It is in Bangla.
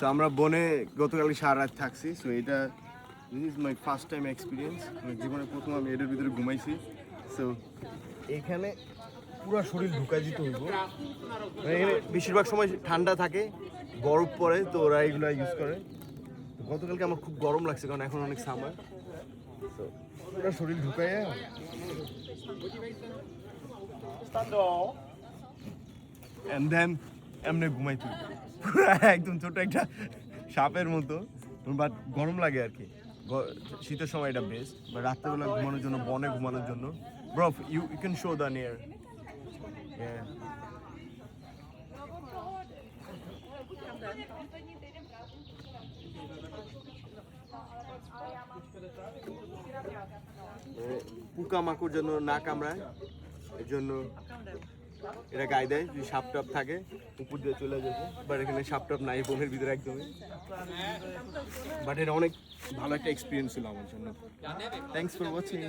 সো আমরা বনে গতকাল সারা রাত থাকছি। সো এটা this is my first time experience. জীবনে প্রথম আমি এটার ভিতরে ঘুমাইছি। সো এখানে পুরো শরীর ঢুকাই দিতে হইব। এখানে বেশিরভাগ সময় ঠান্ডা থাকে, বরফ পড়ে, তো ওরা এগুলো ইউজ করে। গতকালকে আমার খুব গরম লাগছে কারণ এখন অনেক সামার। তো পুরো শরীর ঢুকাইয়া এন্ড দেন এমনি ঘুমাইতে পুরো একদম ছোট একটা সাপের মতো, বাট গরম লাগে আর কি। শীতের সময় এটা বেস্ট, বা রাত্রেবেলা ঘুমানোর জন্য, বনে ঘুমানোর জন্য। Bro you can show the near. পোকামাকড় জন্য না কামড়ায়, এর জন্য এটা গায়ে দেয়। যদি সাপ টাপ থাকে উপর দিয়ে চলে যাবে, বাট এখানে সাপ টাপ নাই বনের ভিতরে একদমই। বাট এটা অনেক ভালো একটা এক্সপিরিয়েন্স ছিল আমার জন্য। Thanks for watching.